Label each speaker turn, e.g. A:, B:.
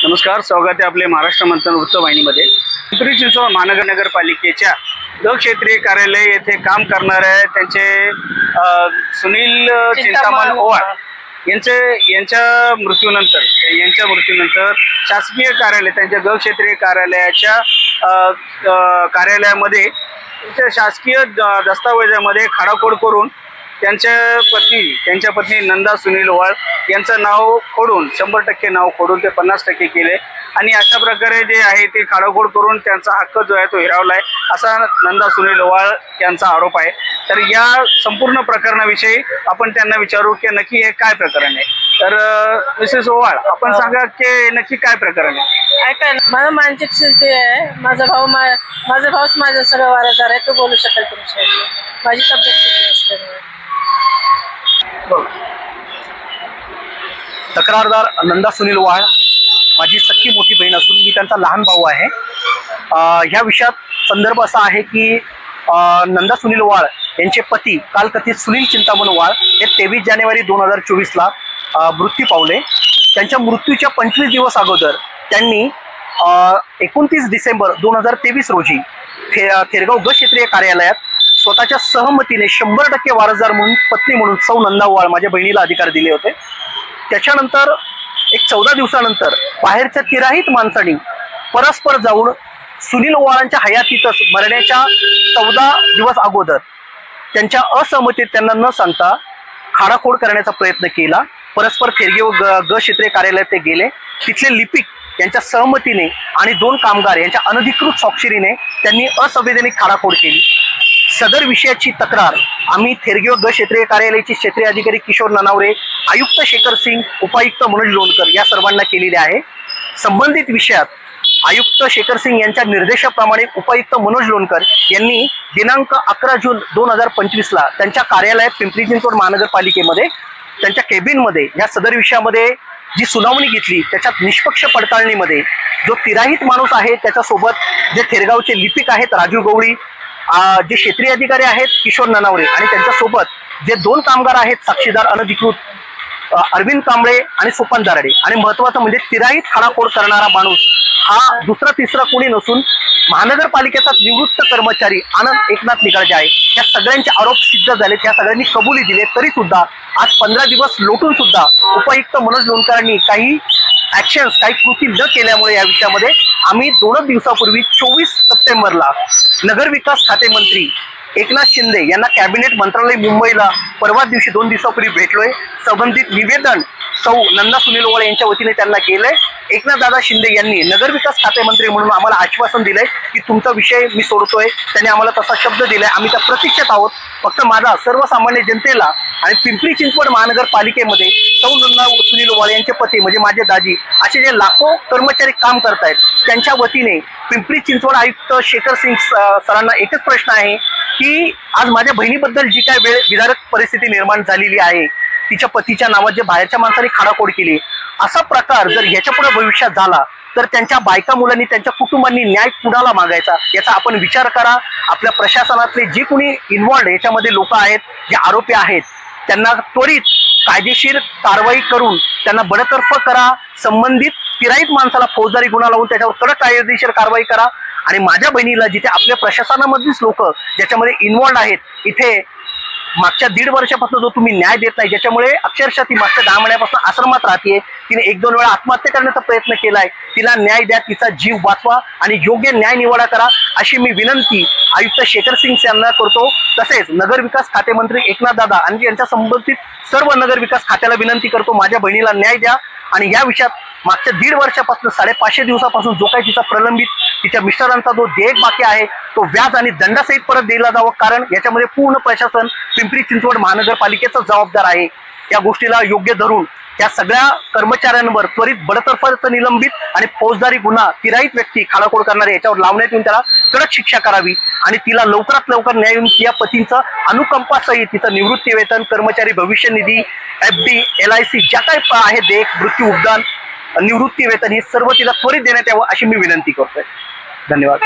A: नमस्कार, स्वागत आहे आपले महाराष्ट्र मंथन वृत्तवाहिनीमध्ये। पिंपरी चिंचवड महानगरपालिकेच्या ग क्षेत्रीय कार्यालय येथे काम करणारे त्यांचे सुनील चिंतामण ओवाळ यांच्या मृत्यूनंतर शासकीय कार्यालय त्यांच्या ग क्षेत्रीय कार्यालयाच्या कार्यालयामध्ये शासकीय दस्तावेजामध्ये खाडाखोड करून त्यांच्या पत्नी नंदा सुनील ओवाळ यांचं नाव खोडून 100% नाव खोडून ते 50% केले आणि अशा प्रकारे जे आहे ते खाडाखोड करून त्यांचा हक्क जो आहे तो हिरावलाय असा नंदा सुनील ओवाळ यांचा आरोप आहे। तर या संपूर्ण प्रकरणाविषयी आपण त्यांना विचारू की नक्की हे काय प्रकरण आहे। तर मिसेस ओवाळ, आपण सांगा की नक्की काय प्रकरण आहे।
B: ऐका ना, मला मानसिक स्थिती आहे। माझा भाऊच माझा सगळं वारसदार आहे, तो बोलू शकेल तुमच्याशी। माझी तब्येत स्थिती असते।
C: तक्रारदार नंदा सुनील ओवाळ माझी सख्खी मोठी बहीण असून मी त्यांचा लहान भाऊ आहे। ह्या विषयात संदर्भ असा आहे की नंदा सुनील ओवाळ यांचे पती कालकथित सुनील चिंतामण ओवाळ हे 23 जानेवारी 2024ला मृत्यू पावले। त्यांच्या मृत्यूच्या 25 दिवस अगोदर त्यांनी 29 डिसेंबर 2023 रोजी थेरगाव ग क्षेत्रीय कार्यालयात स्वतःच्या सहमतीने 100% वारसदार म्हणून पत्नी म्हणून सौ नंदा ओवाळ माझ्या बहिणीला अधिकार दिले होते। त्याच्यानंतर एक 14 दिवसानंतर बाहेरच्या तिराहित माणसांनी परस्पर जाऊन सुनील ओवाळांच्या हयातीतच मरण्याच्या 14 दिवस अगोदर त्यांच्या असहमतीत त्यांना न सांगता खाडाखोड करण्याचा प्रयत्न केला। परस्पर थेरगाव ग क्षेत्रीय कार्यालयात ते गेले। तिथले लिपिक यांच्या सहमतीने आणि 2 कामगार यांच्या अनधिकृत स्वाक्षरीने त्यांनी असंवैधानिक खाडाखोड केली। सदर विषयाची तक्रार आम्ही थेरगाव ग क्षेत्रीय कार्यालयाचे क्षेत्रीय अधिकारी किशोर ननावरे, आयुक्त शेखर सिंग, उपायुक्त मनोज लोणकर या सर्वांना केलेली आहे। संबंधित विषयात आयुक्त शेखर सिंग यांच्या निर्देशाप्रमाणे उपायुक्त मनोज लोणकर यांनी दिनांक 11 जून 2025ला त्यांच्या कार्यालयात पिंपरी चिंचवड महानगरपालिकेमध्ये त्यांच्या केबिनमध्ये या सदर विषयामध्ये जी सुनावणी घेतली, त्याच्यात निष्पक्ष पडताळणीमध्ये जो तिराहित माणूस आहे त्याच्यासोबत जे थेरगावचे लिपिक आहेत राजू गवळी, जे क्षेत्रीय अधिकारी आहेत किशोर ननावरे आणि त्यांच्यासोबत जे 2 कामगार आहेत साक्षीदार अनधिकृत अरविंद कांबळे आणि सोपान दाराडे, आणि महत्त्वाचं म्हणजे तिराहित खाडाखोड करणारा माणूस हा दुसरा तिसरा कोणी नसून महानगरपालिकेचा निवृत्त कर्मचारी आनंद एकनाथ निकाळजे आहे। या सगळ्यांचे आरोप सिद्ध झाले, त्या सगळ्यांनी कबुली दिले, तरी सुद्धा आज 15 दिवस लोटून सुद्धा उपायुक्त मनोज लोणकरांनी काही कृती न केल्यामुळे या विषयामध्ये आम्ही 2 दिवसापूर्वी 24 सप्टेंबरला नगरविकास खाते मंत्री एकनाथ शिंदे यांना कॅबिनेट मंत्रालय मुंबईला परवा दिवशी 2 दिवसापूर्वी भेटलोय। संबंधित निवेदन सौ नंदा सुनील ओवाळ यांच्या वतीने त्यांना केलंय। एकनाथदादा शिंदे यांनी नगरविकास खाते मंत्री म्हणून आम्हाला आश्वासन दिलंय की तुमचा विषय मी सोडतोय। त्यांनी आम्हाला तसा शब्द दिलाय, आम्ही त्या प्रतीक्षेत आहोत। फक्त माझा सर्वसामान्य जनतेला आणि पिंपरी चिंचवड महानगरपालिकेमध्ये सौ नंदा सुनील ओवाळ यांचे पती म्हणजे माझे दाजी असे जे लाखो कर्मचारी काम करतायत, त्यांच्या वतीने पिंपरी चिंचवड आयुक्त शेखर सिंग सरांना एकच प्रश्न आहे की आज माझ्या बहिणीबद्दल जी काय विदारक परिस्थिती निर्माण झालेली आहे, तिच्या पतीच्या नावात जे बाहेरच्या माणसांनी खाडाखोड केली, असा प्रकार जर याच्या पुढे भविष्यात झाला तर त्यांच्या बायका मुलांनी त्यांच्या कुटुंबांनी न्याय कुणाला मागायचा याचा आपण विचार करा। आपल्या प्रशासनातले जे कोणी इन्व्हॉल्ड याच्यामध्ये लोक आहेत, जे आरोपी आहेत, त्यांना त्वरित कायदेशीर कारवाई करून त्यांना बडतर्फ करा। संबंधित तिराहित माणसाला फौजदारी गुन्हा लावून त्याच्यावर कडक कायदेशीर कारवाई करा। आणि माझ्या बहिणीला जिथे आपल्या प्रशासनामधलीच लोक ज्याच्यामध्ये इन्व्हॉल्ड आहेत, इथे मागच्या 1.5 वर्षापासून जो तुम्ही न्याय देत नाही, ज्याच्यामुळे अक्षरशः ती मागच्या 10 महिन्यापासून आश्रमात राहते, तिने 1-2 वेळा आत्महत्या करण्याचा प्रयत्न केलाय, तिला न्याय द्या, तिचा जीव वाचवा आणि योग्य न्याय निवाडा करा अशी मी विनंती आयुक्त शेखर सिंग यांना करतो। तसेच नगरविकास खाते मंत्री एकनाथ दादा आणि यांच्या संबंधित सर्व नगरविकास खात्याला विनंती करतो, माझ्या बहिणीला न्याय द्या आणि या विषयात मागच्या 1.5 वर्षापासून 550 दिवसापासून जो काही तिचा प्रलंबित तिच्या मिस्टरांचा जो देयक बाकी आहे तो व्याज आणि दंडासहित परत दिला जावं, कारण याच्यामध्ये पूर्ण प्रशासन पिंपरी चिंचवड महानगरपालिकेचा जबाबदार आहे। या गोष्टीला योग्य धरून या सगळ्या कर्मचाऱ्यांवर त्वरित बडतर्फाचं निलंबित आणि फौजदारी गुन्हा तिराहित व्यक्ती खाडाखोड करणारे याच्यावर लावण्यात येऊन त्याला कडक शिक्षा करावी आणि तिला लवकरात लवकर न्याय येऊन या पतींचं अनुकंपासहित तिचं निवृत्ती वेतन, कर्मचारी भविष्य निधी, FD, LIC ज्या काही आहे देयक, मृत्यू उपदान, निवृत्ती वेतन हे सर्व तिला त्वरित देण्यात यावं अशी मी विनंती करतोय। धन्यवाद।